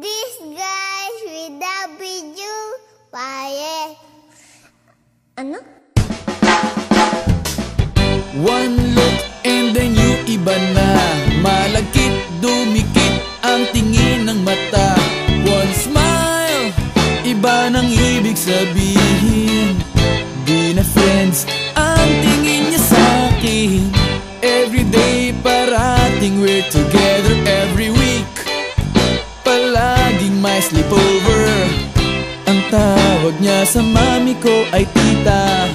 These guys with W, pare. Ano? One look and then you iba na. Malagkit, dumikit ang tingin ng mata. One smile, iba nang ibig sabihin. Di na friends ang tingin niya sa'kin. Everyday parating we're together every week. Palaging may sleepover. Ang tawag niya sa mami ko ay tita.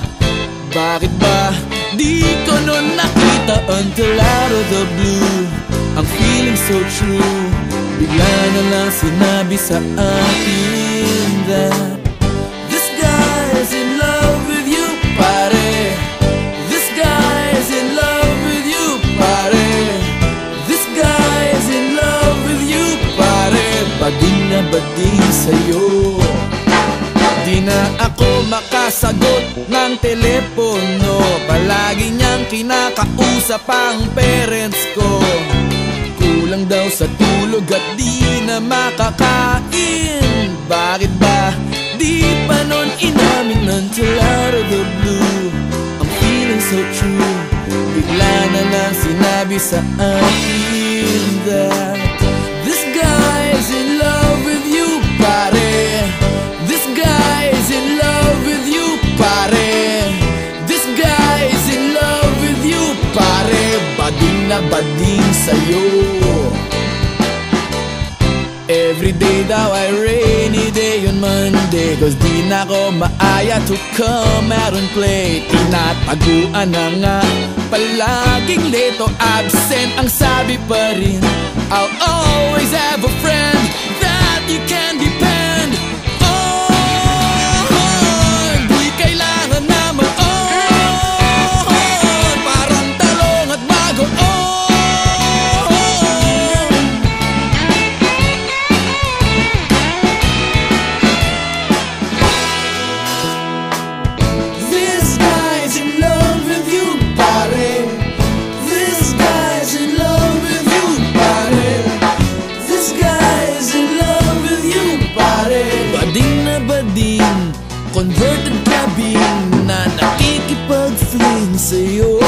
Bakit ba di ko nun nakita until out of the blue? Ang feeling so true. Bigla na lang sinabi sa akin that this guy's in love with you, pare. This guy's in love with you, pare. This guy's in love with you, pare. Bading na bading sa'yo. Di na ako makasagot ng telepono. Palagi niyang kinakausap ang parents ko. Kulang daw sa tulog at di na makakain. Bakit ba di pa nun inamin until out of the blue? I'm feeling so true. Bigla na lang sinabi sa akin that this guy's in love with you, pare. This guy's in love with you, pare. This guy's in love with you, pare. Bading na bading sa'yo. Everyday daw ay rainy day on Monday, cause di na ko maaya to come out and play. Tinataguan na nga, palaging late o absent. Ang sabi pa rin, I'll always have a friend that you can depend on. Di kailangan na mag-on, parang talong at bagoon. This guy's in love with you, pare. This guy's in love with you, pare. This guy's in love with you, pare. Bading na bading, converted cabin na nakikipag-fling sa'yo.